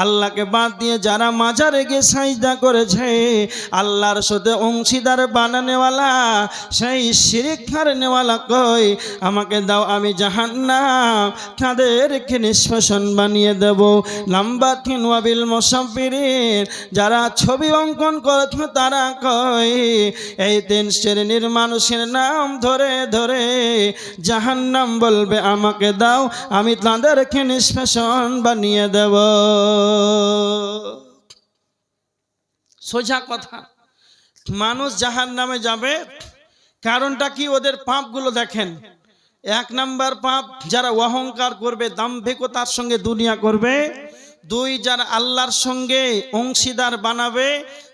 আল্লাহকে বাদ দিয়ে যারা মাজারে গিয়ে সাজদা করেছে, আল্লাহর সাথে অংশীদার বানানেওয়ালা, সেই শিরিক নেওয়ালা কই আমাকে দাও, আমি জাহান্নাম তাদেরকে নিষ্পেষণ বানিয়ে দেব। নাম্বার 3 ওয়াবিল মুসাফিরিন, যারা ছবি অঙ্কন করেছে তারা কই এই 3 শ্রেণীর মানুষের নাম ধরে ধরে জাহান্নাম বলবে আমাকে দাও, আমি তাদেরকে নিষ্পেষণ বানিয়ে দেব। সোজা কথা, মানুষ জাহান্নামে যাবে, কারণটা কি? ওদের পাপগুলো দেখেন। 1 নাম্বার পাপ, যারা অহংকার করবে, দাম্ভিকতার সঙ্গে দুনিয়া করবে। 2, যারা আল্লাহর সঙ্গে অংশীদার বানাবে,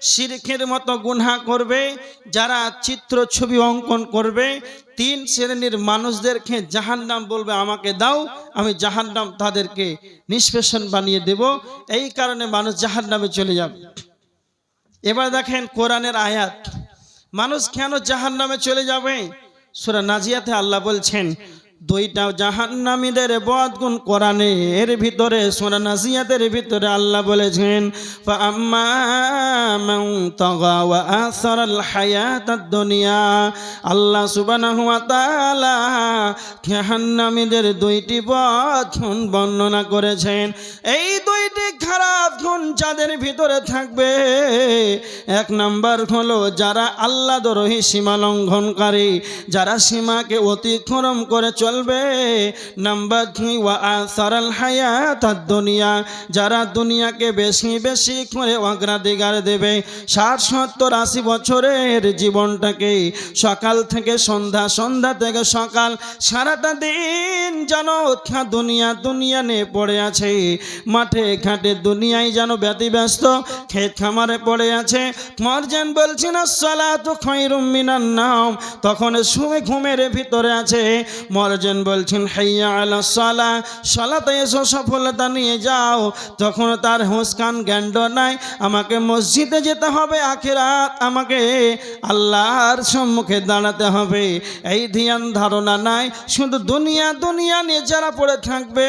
শিরকের মতো গুনাহ করবে, যারা চিত্র ছবি অঙ্কন করবে। 3 শ্রেণীর মানুষদেরকে জাহান্নাম বলবে আমাকে দাও, আমি জাহান্নাম তাদেরকে নিষ্পেষণ বানিয়ে দেব। এই কারণে মানুষ জাহান্নামে চলে যাবে। এবার দেখেন কোরআনের আয়াত, মানুষ কেন জাহান্নামে চলে যাবে? সূরা নাজিয়াতে আল্লাহ বলছেন 2টা জাহান্নামীদের বদগুণ কোরআনের ভিতরে, সূরা নাজিয়াতের ভিতরে আল্লাহ বলেছেন ফাআম্মা মান তাগা ওয়া আসারাল হায়াতাদ দুনিয়া। আল্লাহ সুবহানাহু ওয়া তাআলা জাহান্নামীদের 2টি বদগুণ বর্ণনা করেছেন। এই 2টি খারাপ গুণ যাদের ভিতরে থাকবে, 1 নাম্বার হলো যারা আল্লাহ দ্রোহী, সীমা লঙ্ঘনকারী, যারা সীমাকে অতিক্রম করে চলবে। নাম্বার 2 ওয়া আসারাল হায়াতাদ দুনিয়া, যারা দুনিয়াকে বেশি বেশি করে অগ্রাধিকার দেবে। 60, 70, 80 বছরের জীবনটাকে সকাল থেকে সন্ধ্যা, সন্ধ্যা থেকে সকাল, সারাটা দিন যেন দুনিয়া দুনিয়া নিয়ে পড়ে আছে। মাঠে ঘাটে দুনিয়ায় যেন ব্যতিব্যস্ত, ক্ষেত খামারে পড়ে আছে। মরজান বলছেন আসসালাতু খায়রুম মিনান নাওম, তখন শুয়ে ঘুমের ভিতরে আছে। মরজান বলছেন হাইয়া আলাস সালাহ, সালাতে এসো, সফলতা নিয়ে যাও। তখন তার হুঁশ কান জ্ঞান নাই, আমাকে মসজিদে যেতে হবে, আখিরাত আমাকে আল্লাহর সম্মুখে দাঁড়াতে হবে, এই ধ্যান ধারণা নাই। শুধু দুনিয়া দুনিয়া নিয়ে যারা পড়ে থাকবে,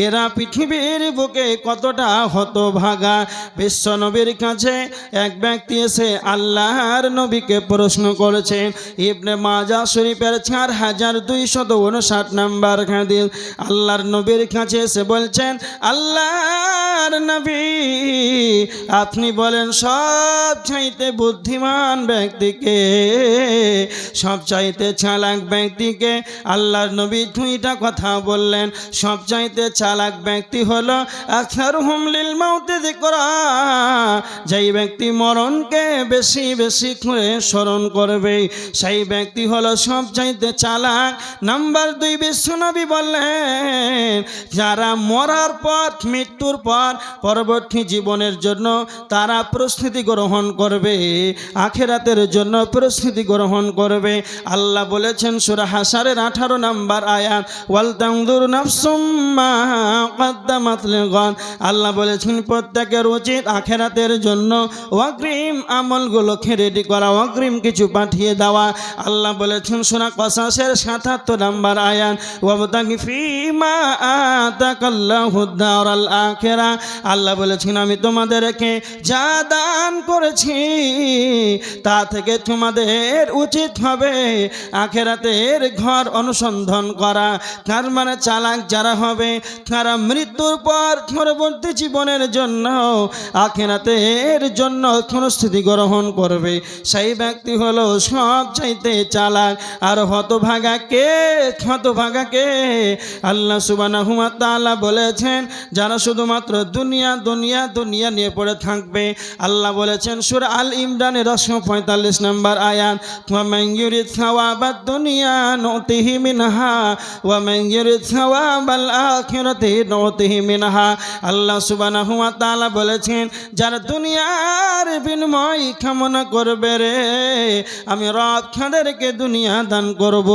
এরা পৃথিবীর বুকে কতটা হতভাগা। বিশ্ব নবীর কাছে এক ব্যক্তি এসে আল্লাহর নবীকে প্রশ্ন করেছেন। ইবনে মাজাহ শরীফের 4259 নাম্বার হাদিস। আল্লাহর নবীর কাছে এসে বলছেন, আল্লাহর নবী আপনি বলেন সব চাইতে বুদ্ধিমান ব্যক্তিকে, সব চাইতে চালাক ব্যক্তিকে? আল্লাহর নবী 2টা কথা বললেন। সব চাইতে চালাক ব্যক্তি হলো আকসারুহুম লিল মাউতি যিকরা, যেই ব্যক্তি মরণকে বেশি বেশি করে স্মরণ করবে, সেই ব্যক্তি হলো সব চাইতে চালাক। নাম্বার 2, বিশ্বনবী বললেন যারা মরার পর, মৃত্যুর পর পরবর্তী জীবনের জন্য তারা প্রস্তুতি গ্রহণ করবে, আখিরাতের জন্য প্রস্তুতি গ্রহণ করবে। আল্লাহ বলেছেন সূরা হাশরের 18 নাম্বার আয়াত, ওয়াল তানজুর নাফসুম মা কদ্দামাত লিগাদ। আল্লাহ বলেছেন প্রত্যেকের উচিত আখিরাতের জন্য অগ্রিম আমলগুলোকে রেডি করা, অগ্রিম কিছু পাঠিয়ে দেওয়া। আল্লাহ বলেছেন সূরা কসাসের 77 নাম্বার আয়াত, ওয়াবতাগি ফীমা আতাকাল্লাহুদ দারাল আখিরা। আল্লাহ বলেছেন আমি তোমাদেরকে যা দান করেছি তা থেকে তোমাদের উচিত হবে আখিরাতের ঘর অনুসন্ধান করা। তার মানে চালাক যারা হবে, তারা মৃত্যুর পর পরবর্তী জীবনের জন্য, আখিরাতের জন্য প্রস্তুতি গ্রহণ করবে। সেই ব্যক্তি হলো সব চাইতে চালাক। আর হতভাগা কে? হতভাগা কে? আল্লাহ সুবহানাহু ওয়া তাআলা বলেছেন যারা শুধুমাত্র দুনিয়া দুনিয়া দুনিয়া নিয়ে পড়ে থাকবে। আল্লাহ বলেছেন সূরা আল ইমরানের 145 নাম্বার আয়াত, ওয়া মান ইউরিদ সাওয়াবাদ দুনিয়া নুতিহি মিনহা ওয়া মান ইউরিদ সাওয়াবাল আখিরাতি নুতিহি মিনহা। আল্লাহ সুবহানাহু ওয়া তাআলা বলেছেন যারা দুনিয়ার বিনিময় কামনা করবে রে, আমি রব তাদেরকে দুনিয়া দান করব।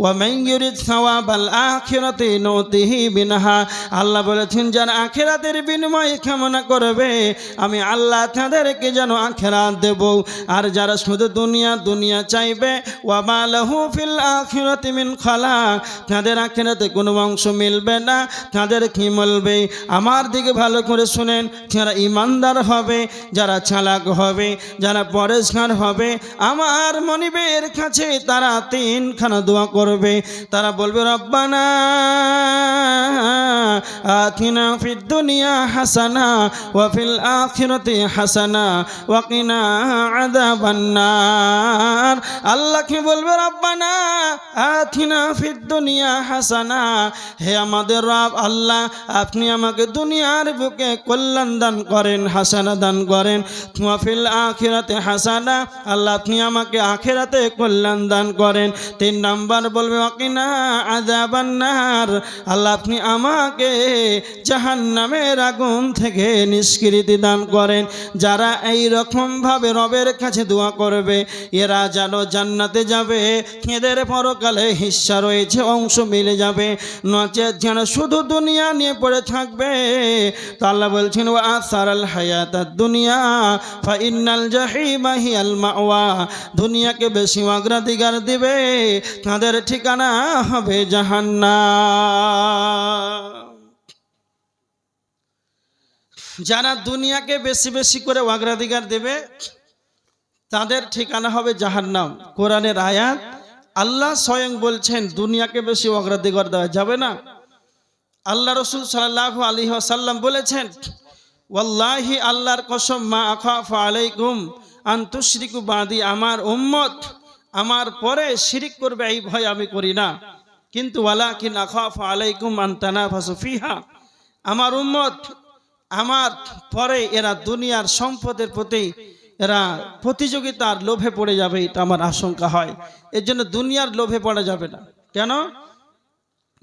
ওয়া মান ইউরিদ সাওয়াবাল আখিরাতি নুতিহি মিনহা। আল্লাহ বলেছেন যারা আখিরাতের বিনিময় সবাই কামনা করবে আমি আল্লাহ তাদেরকে যেন আখিরাত দেব। আর যারা শুধু দুনিয়া দুনিয়া চাইবে ওয়া মা লাহু ফিল আখিরাতি মিন খালাক, তাদের আখিরাতে কোনো অংশ মিলবে না। তাদের কি বলবে? আমার দিকে ভালো করে শুনেন, যারা ইমানদার হবে, যারা চালাক হবে, যারা পরেশগার হবে, আমার মনিবের কাছে তারা তিনখানা দোয়া করবে। তারা বলবে রব্বানা আতিনা ফিদ দুনিয়া হাসানা ওয়া ফিল আখিরাতি হাসানা ওয়া কিনা আযাবান নার। আল্লাহকে বলবে রব্বানা আতিনা ফিদ দুনিয়া হাসানা, হে আমাদের রব আল্লাহ, আপনি আমাকে দুনিয়ার বুকে কল্যাণ দান করেন, হাসানা দান করেন। ওয়া ফিল আখিরাতি হাসানা, আল্লাহ আপনি আমাকে আখিরাতে কল্যাণ দান করেন। 3 নাম্বার বলবে ওয়া কিনা আযাবান নার, আল্লাহ আপনি আমাকে জাহান্নামের আগুন থেকে নিষ্কৃতি দান করেন। যারা এই রকম ভাবে রবের কাছে দোয়া করবে এরা যেন জান্নাতে যাবে, এদের পরকালে হিস্সা রয়েছে, অংশ মিলে যাবে। নচেত যেন শুধু দুনিয়া নিয়ে পড়ে থাকবে। তো আল্লাহ বলছেন ওয়া আসারাল হায়াতাদ দুনিয়া ফা ইন্নাল জাহিমা হিয়াল মাওয়া, দুনিয়াকে বেশি অগ্রাধিকার দিবে, তাদের ঠিকানা হবে জাহান্নাম। যারা দুনিয়াকে বেশি বেশি করে অগ্রাধিকার দেবে তাদের ঠিকানা হবে জাহান্নাম। কোরআনের আয়াত, আল্লাহ স্বয়ং বলছেন দুনিয়াকে বেশি অগ্রাধিকার দেওয়া যাবে না। আল্লাহ রসুল সাল্লাল্লাহু আলাইহি ওয়াসাল্লাম বলেছেন ওয়াল্লাহি, আল্লাহর কসম, মা আখাফু আলাইকুম আন তুশরিকু বাদি, আমার উম্মত আমার পরে শিরিক করবে এই ভয় আমি করি না, কিন্তু ওয়ালাকিন আখাফু আলাইকুম আন তানাফাসু ফিহা, আমার উম্মত আমার পরে এরা দুনিয়ার সম্পদের প্রতি এরা প্রতিযোগিতার লোভে পড়ে যাবে, এটা আমার আশঙ্কা হয়। এর জন্য দুনিয়ার লোভে পড়া যাবে না। কেন?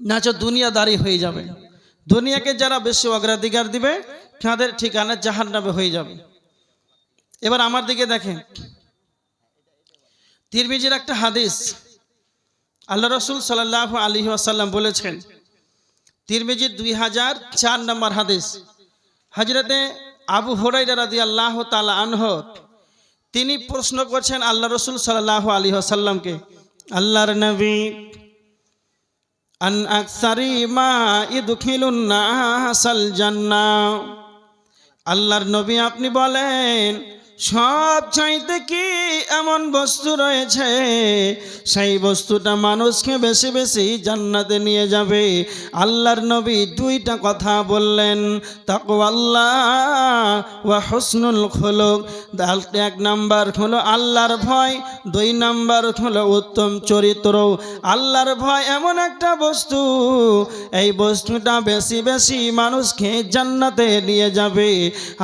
নাচো দুনিয়াদারি হয়ে যাবে। দুনিয়াকে যারা বেশি অগ্রাধিকার দিবে তাদের ঠিকানা জাহান্নামে হয়ে যাবে। এবার আমার দিকে দেখেন, তিরমিজির একটা হাদিস, আল্লাহ রসুল সাল্লাল্লাহু আলাইহি ওয়াসাল্লাম বলেছেন, তিরমিজির 2004 নম্বর হাদিস, হযরতে আবু হুরায়রা রাদিয়াল্লাহু তাআলা আনহু তিনি প্রশ্ন করছেন আল্লাহ রসুল সাল্লাল্লাহু আলাইহি ওয়াসাল্লামকে, আল্লাহর নবী, আন আকসারি মা ইদখিলুন নাসাল জান্নাহ, আল্লাহর নবী আপনি বলেন সব চাইতে কি এমন বস্তু রয়েছে সেই বস্তুটা মানুষকে বেশি বেশি জান্নাতে নিয়ে যাবে? আল্লাহর নবী 2টা কথা বললেন, তাকওয়াল্লাহ ওয়া হুসনুল খুলুক। 1 নাম্বার হলো আল্লাহর ভয়, 2 নাম্বার হলো উত্তম চরিত্র। আল্লাহর ভয় এমন একটা বস্তু, এই বস্তুটা বেশি বেশি মানুষকে জান্নাতে নিয়ে যাবে,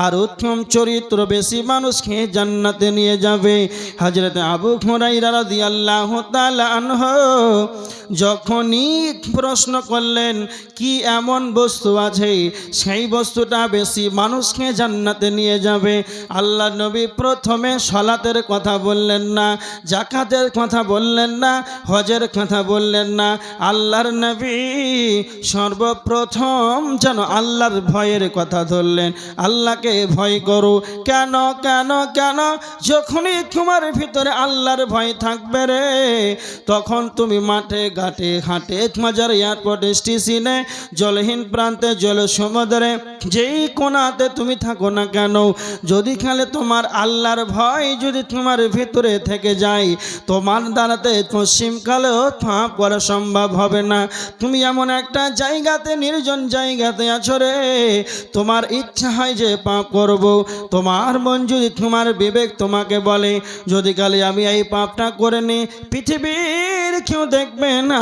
আর উত্তম চরিত্র বেশি মানুষ জান্নাতে নিয়ে যাবে। হযরত আবু হুরায়রা রাদিয়াল্লাহু তাআলা আনহু যখনই প্রশ্ন করলেন কি এমন বস্তু আছে সেই বস্তুটা বেশি মানুষকে জান্নাতে নিয়ে যাবে, আল্লাহ নবী প্রথমে সালাতের কথা বললেন না, যাকাতের কথা বললেন না, হজের কথা বললেন না। আল্লাহর নবী সর্বপ্রথম যেন আল্লাহর ভয়ের কথা ধরলেন, আল্লাহকে ভয় করো। কেন কেন কেন? যখনই তোমার ভিতরে আল্লাহর ভয় থাকবে রে, তখন তুমি মাঠে ঘাটে হাটে, মাজার, এয়ারপোর্টে, স্টেশনে, জলহীন প্রান্তে, জল সমুদ্রে, যেই কোনাতে তুমি থাকো না কেন, যদি খালে তোমার আল্লাহর ভয় যদি তোমার ভিতরে থেকে যায়, তোমার দ্বারাতে পশ্চিমকালেও পাপ করা সম্ভব হবে না। তুমি এমন একটা জায়গাতে, নির্জন জায়গাতে আছো রে, তোমার ইচ্ছা হয় যে পাপ করব, তোমার মন যদি, তোমার বিবেক তোমাকে বলে যদি কালে আমি এই পাপটা করে নি, পৃথিবীর কেউ দেখবে না,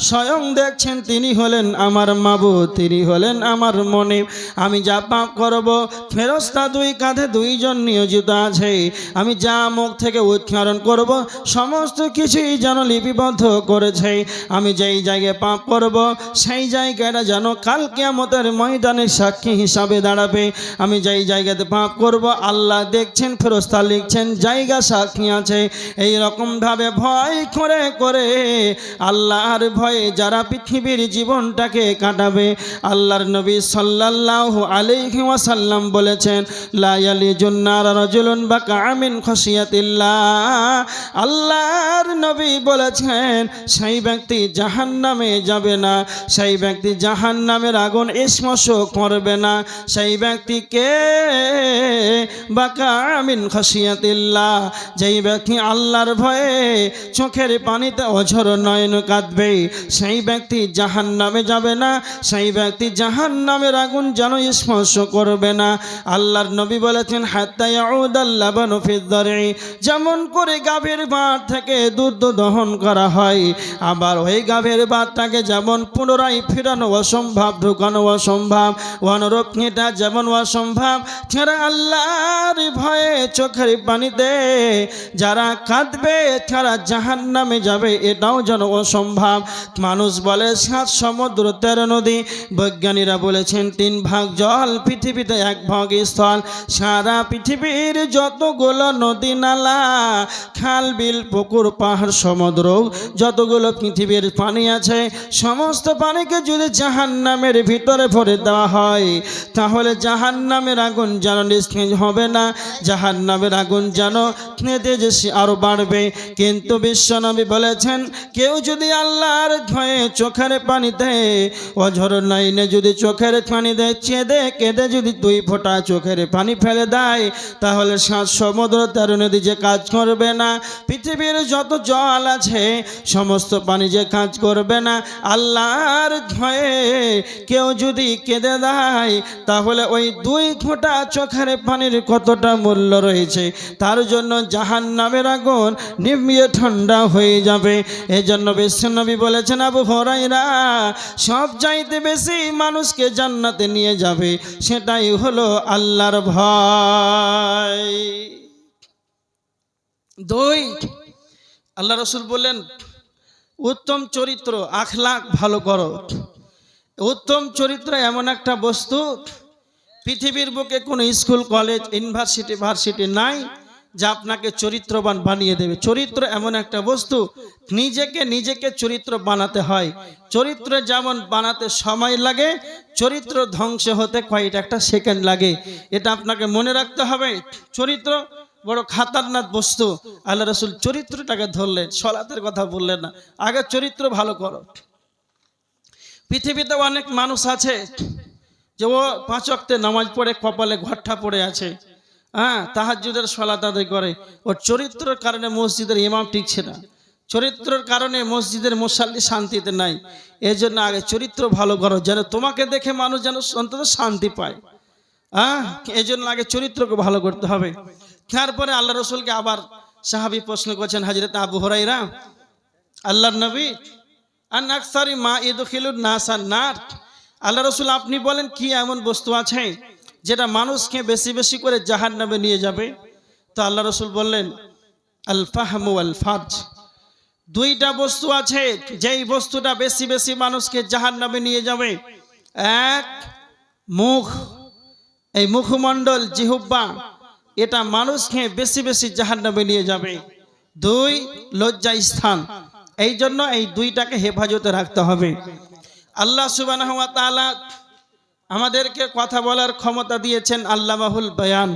স্বয়ং দেখছেন, তিনি হলেন আমার মাবুদ, তিনি হলেন আমার মনে, আমি যা পাপ করব ফেরেশতা 2 কাঁধে 2 জন নিয়োজিত আছে, আমি যা মুখ থেকে উচ্চারণ করব সমস্ত কিছুই যেন লিপিবদ্ধ করেছে। আমি যেই জায়গায় পাপ করব সেই জায়গাটা যেন কাল কিয়ামতের ময়দানে সাক্ষী হিসাবে দাঁড়াবে। আমি যেই জায়গাতে পাপ করব আল্লাহ দেখছে, লিখছেন, ফেরেশতা লিখছেন, জায়গা সাক্ষী আছে। এই রকম ভাবে ভয় করে করে আল্লাহর ভয়ে যারা পৃথিবীর জীবনটাকে কাটাবে, আল্লাহর নবী সাল্লাল্লাহু আলাইহি ওয়াসাল্লাম বলেছেন, লা ইয়ালিজুন নার রাজুলুন বাকা মিন খাশিয়াতিল্লাহ। আল্লাহর নবী বলেছেন, সেই ব্যক্তি জাহান্নামে যাবে না, সেই ব্যক্তি জাহান্নামের আগুন স্পর্শ করবে না। সেই ব্যক্তিকে বাকা মিন খাশিয়াতিল্লাহ, যেই ব্যক্তি আল্লাহর ভয়ে চোখের পানিতে অঝর নয়ন কাঁদবে, সেই ব্যক্তি জাহান্নামে যাবে না, সেই ব্যক্তি জাহান্নামের আগুন যেন স্পর্শ করবে না। আল্লাহর নবী বলেছেন, হাত্তা ইয়াউদাল লাবানু ফিদ দার'i, যেমন করে গাভীর বাট থেকে দুধ দহন করা হয়, আবার ওই গাভীর বাটটাকে যেমন পুনরায় ফিরানো অসম্ভব, ঢুকানো অসম্ভব, অনুরূপ এটা যেমন অসম্ভব, যারা আল্লাহর ভয়ে চোখের পানিতে যারা কাঁদবে তারা জাহান্নামে যাবে, এটাও যেন অসম্ভব। মানুষ বলে 7 সমুদ্র 13 নদী, বৈজ্ঞানিকরা বলেছেন 3 ভাগ জল, পৃথিবীতে 1 ভাগ স্থল। সারা পৃথিবীর যতগুলো নদী নালা, খাল বিল পুকুর পাহাড় সমুদ্র, যতগুলো পৃথিবীর পানি আছে, সমস্ত পানিকে যদি জাহান্নামের ভিতরে ভরে দেওয়া হয়, তাহলে জাহান্নামের আগুন যেন নিষ্ক্রিয় হবে না, জাহান্নামের আগুন যেন তেজস্বী আরো বাড়বে। কিন্তু বিশ্বনবী বলেছেন, কেউ যদি আল্লাহর ভয়ে চোখের পানিতে অঝর নাইনে যদি চোখের পানি দেয়, চেদে কেঁদে যদি 2 ফোঁটা চোখের পানি ফেলে দেয়, তাহলে 7 সমুদ্র 13 নদী যে কাজ করবে না, পৃথিবীর যত জল আছে সমস্ত পানি যে কাজ করবে না। আল্লাহর ভয়ে কেউ যদি কেঁদে দেয়, তাহলে ওই 2 ফোঁটা চোখের পানির কতটা মূল্য রয়েছে, তার জন্য জাহান্নামের আগুন নিভিয়ে ঠান্ডা হয়ে যাবে। এজন্য বিশ্বনবী বলেছেন, আবু হুরায়রা, সব চাইতে বেশি মানুষকে জান্নাতে নিয়ে যাবে, সেটাই হলো আল্লাহর ভয়। 2, আল্লাহ রাসূল বললেন, উত্তম চরিত্র, আখলাক ভালো করো। উত্তম চরিত্র এমন একটা বস্তু, পৃথিবীর বুকে কোনো স্কুল কলেজ ইউনিভার্সিটি ভার্সিটি নাই যা আপনাকে চরিত্রবান বানিয়ে দেবে। চরিত্র এমন একটা বস্তু, নিজেকে চরিত্র বানাতে হয়। চরিত্র যেমন বানাতে সময় লাগে, চরিত্র ধ্বংস হতে কয়েকটা সেকেন্ড লাগে, এটা আপনাকে মনে রাখতে হবে। চরিত্র বড় খাতারনাক বস্তু। আল্লাহ রাসূল চরিত্রটাকে ধরলেন, সলাতের কথা বললেন না, আগে চরিত্র ভালো করো। পৃথিবীতে অনেক মানুষ আছে যে ও 5 ওয়াক্তে নামাজ পড়ে, কপালে ঘট্টা পড়ে আছে, তাহাজ্জুদের সালাত আদায় করে, ওর চরিত্রের কারণে মসজিদের ইমাম টিকছে না, চরিত্রের কারণে মসজিদের মুসাল্লি শান্তিতে নাই। এই জন্য আগে চরিত্র ভালো করো, যেন তোমাকে দেখে মানুষ যেন অন্তত শান্তি পায়। এই জন্য আগে চরিত্রকে ভালো করতে হবে। তারপরে আল্লাহ রাসূলকে আবার সাহাবী প্রশ্ন করছেন, হযরত আবু হুরায়রা, আল্লাহর নবী, আন আকসারি মা ইদখিলুন নাসান নার, আল্লাহ রাসূল আপনি বলেন কি এমন বস্তু আছে যেটা মানুষকে বেশি বেশি করে জাহান্নামে নিয়ে যাবে? তো আল্লাহ রাসূল বললেন, আল ফাহমু ওয়াল ফারজ, 2টা বস্তু আছে যেই বস্তুটা বেশি বেশি মানুষকে জাহান্নামে নিয়ে যাবে। 1, মুখ, এই মুখমণ্ডল জিহ্বা, এটা মানুষকে বেশি বেশি জাহান্নামে নিয়ে যাবে। 2, লজ্জা স্থান। এই জন্য এই 2টাকে হেফাজতে রাখতে হবে। আল্লাহ সুবহানাহু ওয়া তাআলা আমাদেরকে কথা বলার ক্ষমতা দিয়েছেন, আল্লামাহুল বায়ান,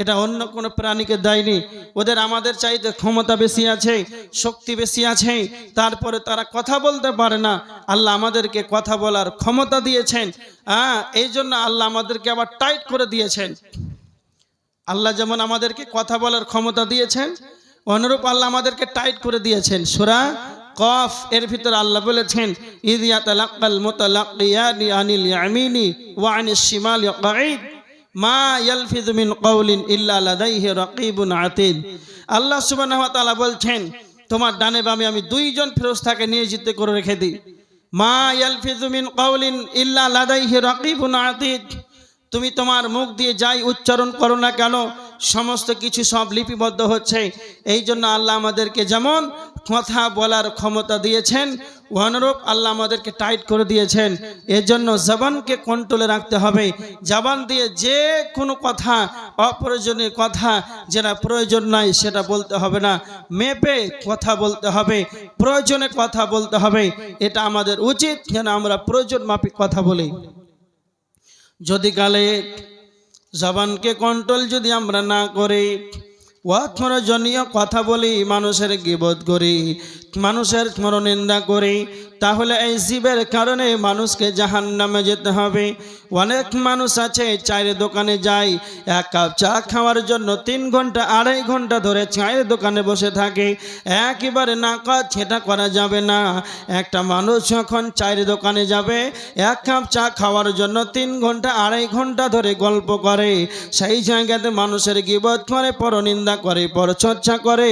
এটা অন্য কোনো প্রাণীকে দেয়নি। ওদের আমাদের চাইতে ক্ষমতা বেশি আছে, শক্তি বেশি আছে, তারপরে তারা কথা বলতে পারে না। আল্লাহ আমাদেরকে কথা বলার ক্ষমতা দিয়েছেন। এই জন্য আল্লাহ আমাদেরকে আবার টাইট করে দিয়েছেন। আল্লাহ যেমন আমাদেরকে কথা বলার ক্ষমতা দিয়েছেন, অনুরূপ আল্লাহ আমাদেরকে টাইট করে দিয়েছেন। সূরা কফ এর ভিতরে আল্লাহ বলেছেন, ইয ইয়াতালাক্কাল মুতালাক্কিয়ানি আনিল ইয়ামিনি ওয়া আনিশ শিমালি কাঈদ মা ইয়ালফিযু মিন কাওলিন ইল্লা লাদাইহি রাকীবুন আতীদ। আল্লাহ সুবহানাহু ওয়া তাআলা বলছেন, তোমার ডানে বামে আমি 2 জন ফেরেশতাকে নিয়োজিত করে রেখে দিই। মা ইয়ালফিযু মিন কাওলিন ইল্লা লাদাইহি রাকীবুন আতীদ, তুমি তোমার মুখ দিয়ে যাই উচ্চারণ করো না কেন, সমস্ত কিছু সব লিপিবদ্ধ হচ্ছে। এই জন্য আল্লাহ আমাদেরকে যেমন কথা বলার ক্ষমতা দিয়েছেন, অনুরূপ আল্লাহ আমাদেরকে টাইট করে দিয়েছেন। এর জন্য জবানকে কন্ট্রোলে রাখতে হবে। জবান দিয়ে যে কোনো কথা, অপ্রয়োজনীয় কথা যেটা প্রয়োজন নাই সেটা বলতে হবে না, মেপে কথা বলতে হবে, প্রয়োজনে কথা বলতে হবে। এটা আমাদের উচিত যেন আমরা প্রয়োজন মাফিক কথা বলি। যদি কালে জবানকে কন্ট্রোল যদি আমরা না করি, অপ্রয়োজনীয় কথা বলি, মানুষের গীবত করি, মানুষের নিন্দা করি, তাহলে এই জীবের কারণে মানুষকে জাহান্নামে যেতে হবে। অনেক মানুষ আছে চায়ের দোকানে যায়, এক কাপ চা খাওয়ার জন্য 3 ঘন্টা 2.5 ঘন্টা ধরে চায়ের দোকানে বসে থাকে। একেবারে নাকাজ, সেটা করা যাবে না। একটা মানুষ যখন চায়ের দোকানে যাবে, এক কাপ চা খাওয়ার জন্য 3 ঘন্টা 2.5 ঘন্টা ধরে গল্প করে, সেই জায়গাতে মানুষের গীবত করে, পরনিন্দা করে, পরচর্চা করে,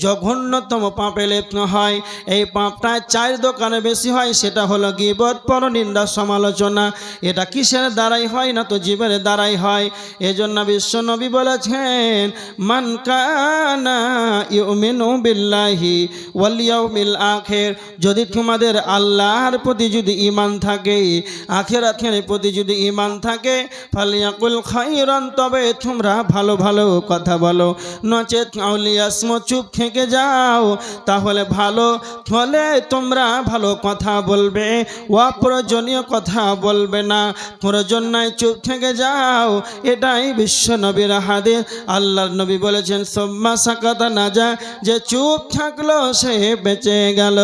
জঘন্যতম পাপে লিপ্ত হয়। এই পাপটা চায়ের দোকানে বেশি হয়, সেটা হলো গীবত, পরনিন্দা, সমালোচনা। এটা কিসের দ্বারাই হয়? না তো জীবের দ্বারাই হয়। এজন্য বিশ্ব নবী বলেছেন, মান কানা ইউমিনু বিল্লাহি ওয়াল ইয়াউমিল আখির, যদি তোমাদের আল্লাহর প্রতি যদি ঈমান থাকে, আখিরাতের প্রতি যদি ঈমান থাকে, ফালিয়াকুল খায়রান, তবে তোমরা ভালো ভালো কথা বলো, নচেত আউলিয়াসমো, চুপ থেকে যাও। তাহলে ভালো হলে তোমরা ভালো কথা বলবে, অপ্রয়োজনীয় কথা বলবে না, প্রয়োজন নাই, চুপ থেকে যাও। এটাই বিশ্ব নবীর হাদিস। আল্লাহর নবী বলেছেন, সুম্মা সাকাতা নাজা, যে চুপ থাকলো সে বেঁচে গেল।